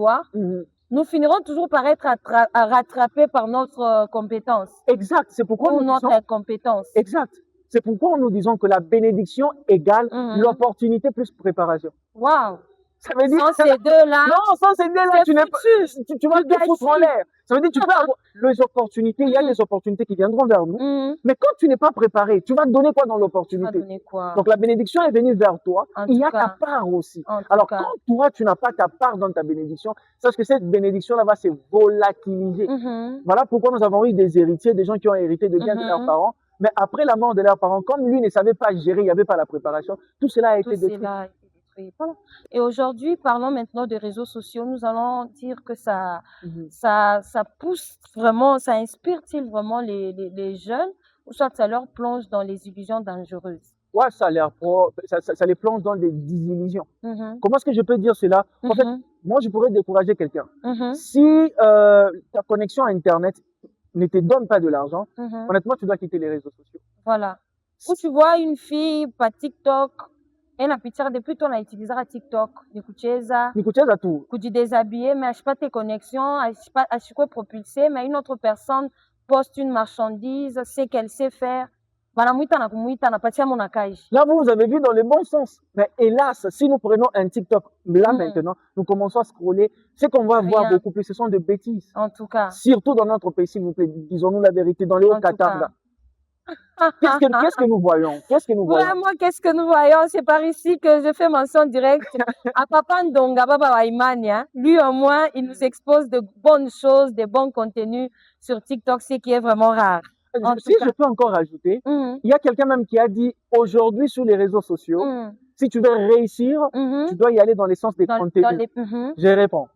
savoir, nous finirons toujours par être rattrapés par notre compétence. Exact. C'est pourquoi ou notre incompétence. Exact. C'est pourquoi nous disons que la bénédiction égale l'opportunité plus préparation. Waouh! Ça veut dire sans ces deux-là, non, sans ces deux-là, tu vas te foutre en l'air. Ça veut dire tu peux avoir les opportunités, il y a des opportunités qui viendront vers nous. Mais quand tu n'es pas préparé, tu vas te donner quoi dans l'opportunité? Donc la bénédiction est venue vers toi, il y a ta part aussi. Alors quand toi, tu n'as pas ta part dans ta bénédiction, sache que cette bénédiction-là va se volatiliser. Voilà pourquoi nous avons eu des héritiers, des gens qui ont hérité de biens de leurs parents. Mais après la mort de leurs parents, comme lui ne savait pas gérer, il n'y avait pas la préparation, tout cela a été détruit. Voilà. Et aujourd'hui, parlons maintenant des réseaux sociaux. Nous allons dire que ça pousse vraiment, ça inspire-t-il vraiment les jeunes, ou soit ça leur plonge dans les illusions dangereuses? Ouais, ça les plonge dans des désillusions. Comment est-ce que je peux dire cela? En fait, moi, je pourrais décourager quelqu'un. Si ta connexion à Internet ne te donne pas de l'argent, honnêtement, tu dois quitter les réseaux sociaux. Voilà. Ou tu vois une fille par TikTok, elle a pitié depuis ton a utilisé à TikTok, nikucheza tout. Déshabiller, mais je pas tes connexions, je pas propulser, mais une autre personne poste une marchandise, sait qu'elle sait faire. Là, vous avez vu dans le bon sens. Mais hélas, si nous prenons un TikTok, là maintenant, nous commençons à scroller, ce qu'on va voir beaucoup plus, ce sont des bêtises. En tout cas. Surtout dans notre pays, s'il vous plaît, disons-nous la vérité, dans les Hauts-Qatar, là. Qu'est-ce que nous voyons? Vraiment, qu'est-ce que nous voyons? C'est par ici que je fais mention directe à Papa Ndonga Baba Waimania. Lui, au moins, il nous expose de bonnes choses, de bons contenus sur TikTok, ce qui est vraiment rare. Si je peux encore ajouter, il y a quelqu'un même qui a dit aujourd'hui sur les réseaux sociaux, si tu veux réussir, tu dois y aller dans l'essence des contenus. Je réponds.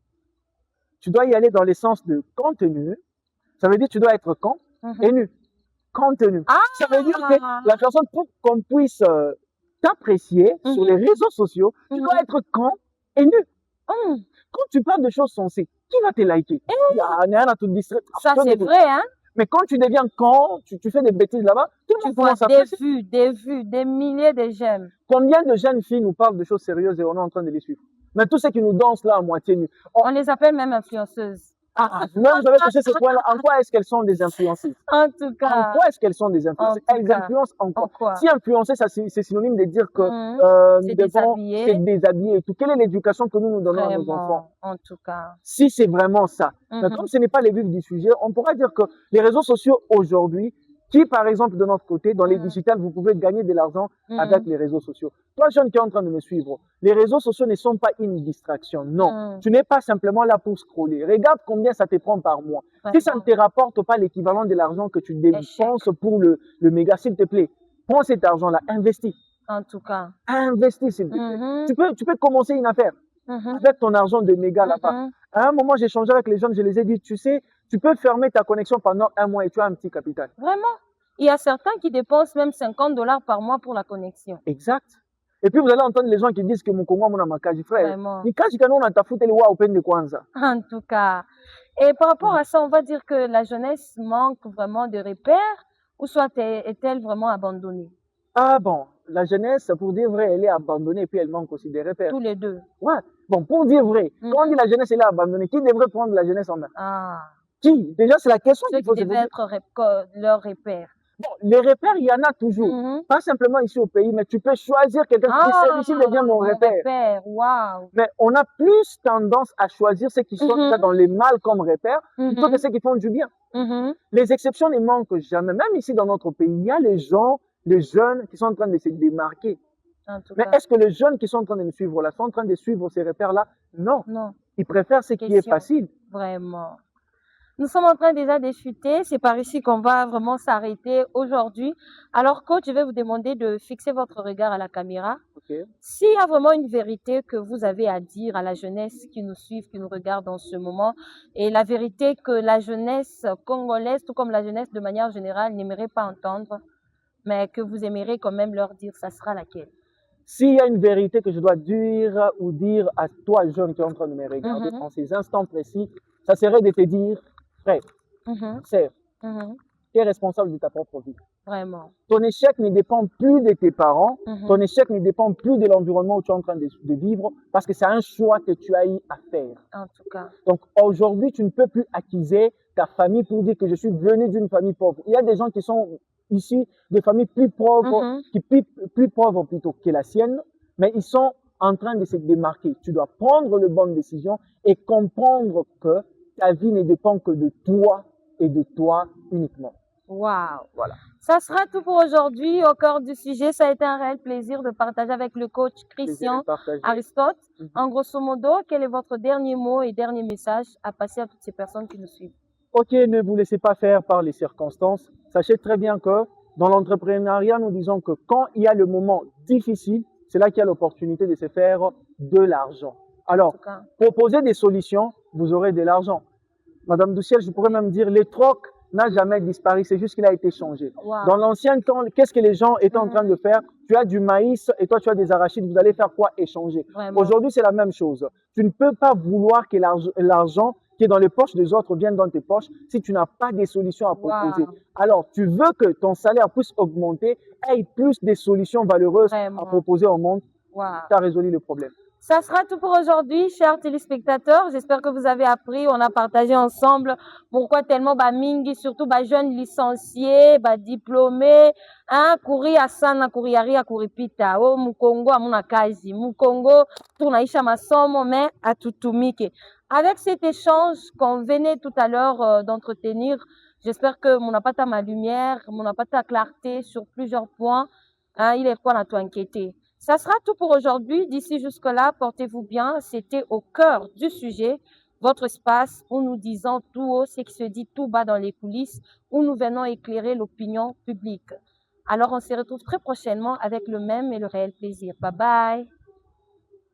Tu dois y aller dans l'essence de contenu. Ça veut dire que tu dois être con et nu. Contenu. Ça veut dire que la personne, pour qu'on puisse t'apprécier sur les réseaux sociaux, tu dois être con et nu. Quand tu parles de choses sensées, qui va te liker? Il y a rien à te distraire. Ça, c'est vrai, hein? Mais quand tu deviens con, tu fais des bêtises là-bas, tout le monde commence à apprécier. Des vues, des milliers de j'aime. Combien de jeunes filles nous parlent de choses sérieuses et on est en train de les suivre? Mais tous ceux qui nous dansent là à moitié nus. On les appelle même influenceuses. Même vous avez touché ce point-là. En quoi est-ce qu'elles sont des influenceuses? En tout cas. En quoi est-ce qu'elles sont des influenceuses? Elles influencent en quoi? Si influencer, c'est synonyme de dire que nous devons se déshabiller et tout. Quelle est l'éducation que nous donnons à nos enfants? En tout cas. Si c'est vraiment ça. Mais comme ce n'est pas les vifs du sujet, on pourra dire que les réseaux sociaux aujourd'hui, qui, par exemple, de notre côté, dans les digitales, vous pouvez gagner de l'argent avec les réseaux sociaux. Toi, jeune qui est en train de me suivre, les réseaux sociaux ne sont pas une distraction. Non. Tu n'es pas simplement là pour scroller. Regarde combien ça te prend par mois. Si ça ne te rapporte pas l'équivalent de l'argent que tu dépenses pour le méga, s'il te plaît, prends cet argent-là, investis. En tout cas. Investis, s'il te plaît. Tu peux commencer une affaire avec ton argent de méga là-bas. À un moment, j'ai échangé avec les jeunes, je les ai dit, tu sais, tu peux fermer ta connexion pendant un mois et tu as un petit capital. Vraiment? Il y a certains qui dépensent même $50 par mois pour la connexion. Exact. Et puis vous allez entendre les gens qui disent que mon Congo mon amakaji frère. Vraiment. En tout cas. Et par rapport à ça, on va dire que la jeunesse manque vraiment de repères, ou soit est-elle vraiment abandonnée? Ah bon, la jeunesse, pour dire vrai, elle est abandonnée et puis elle manque aussi des repères. Tous les deux. Ouais. Bon, pour dire vrai, quand on dit la jeunesse elle est abandonnée, qui devrait prendre la jeunesse en main? Qui? Déjà, c'est la question qu'il faut se poser. Ceux qui devaient être leurs repères. Bon, les repères, il y en a toujours. Pas simplement ici au pays, mais tu peux choisir quelqu'un qui dit celui-ci devient mon repère. Wow. Mais on a plus tendance à choisir ceux qui sont dans les mal comme repères plutôt que ceux qui font du bien. Les exceptions ne manquent jamais. Même ici dans notre pays, il y a les gens, les jeunes qui sont en train de se démarquer. Mais est-ce que les jeunes qui sont en train de me suivre là sont en train de suivre ces repères-là? Non. Ils préfèrent ce qui est facile. Vraiment. Nous sommes en train déjà de chuter. C'est par ici qu'on va vraiment s'arrêter aujourd'hui. Alors, coach, je vais vous demander de fixer votre regard à la caméra. S'il y a vraiment une vérité que vous avez à dire à la jeunesse qui nous suit, qui nous regarde en ce moment, et la vérité que la jeunesse congolaise, tout comme la jeunesse de manière générale, n'aimerait pas entendre, mais que vous aimeriez quand même leur dire, ça sera laquelle? S'il y a une vérité que je dois dire ou dire à toi, jeune qui est en train de me regarder en ces instants précis, ça serait de te dire, frère, sœur, tu es responsable de ta propre vie. Vraiment. Ton échec ne dépend plus de tes parents, ton échec ne dépend plus de l'environnement où tu es en train de vivre, parce que c'est un choix que tu as eu à faire. En tout cas. Donc aujourd'hui, tu ne peux plus accuser ta famille pour dire que je suis venu d'une famille pauvre. Il y a des gens qui sont issus de familles plus pauvres, plus pauvres plutôt que la sienne, mais ils sont en train de se démarquer. Tu dois prendre les bonnes décisions et comprendre que ta vie ne dépend que de toi et de toi uniquement. Waouh! Voilà. Ça sera tout pour aujourd'hui. Au cœur du sujet, ça a été un réel plaisir de partager avec le coach Christian Aristote. En grosso modo, quel est votre dernier mot et dernier message à passer à toutes ces personnes qui nous suivent? Ok, ne vous laissez pas faire par les circonstances. Sachez très bien que dans l'entrepreneuriat, nous disons que quand il y a le moment difficile, c'est là qu'il y a l'opportunité de se faire de l'argent. Alors, proposez des solutions, vous aurez de l'argent. Madame Douciel, je pourrais même dire, les trocs n'a jamais disparu, c'est juste qu'il a été changé. Wow. Dans l'ancien temps, qu'est-ce que les gens étaient en train de faire? Tu as du maïs et toi tu as des arachides, vous allez faire quoi? Échanger. Aujourd'hui, c'est la même chose. Tu ne peux pas vouloir que l'argent qui est dans les poches des autres vienne dans tes poches si tu n'as pas des solutions à proposer. Wow. Alors, tu veux que ton salaire puisse augmenter, ait plus des solutions valeureuses à proposer au monde. Wow. Tu as résolu le problème. Ça sera tout pour aujourd'hui, chers téléspectateurs. J'espère que vous avez appris. On a partagé ensemble pourquoi tellement mingi, surtout jeunes licenciés, diplômés, hein, courir à sana, courir à kuripita. Oh, mukongo amuna kazi, mukongo tunaisha masomo mais à tutumike. Avec cet échange qu'on venait tout à l'heure d'entretenir, j'espère que mon apata ma lumière, mon apata clarté sur plusieurs points. Hein, il est quoi à tout inquiéter. Ça sera tout pour aujourd'hui. D'ici jusque-là, portez-vous bien. C'était au cœur du sujet, votre espace où nous disons tout haut ce qui se dit tout bas dans les coulisses, où nous venons éclairer l'opinion publique. Alors, on se retrouve très prochainement avec le même et le réel plaisir. Bye bye.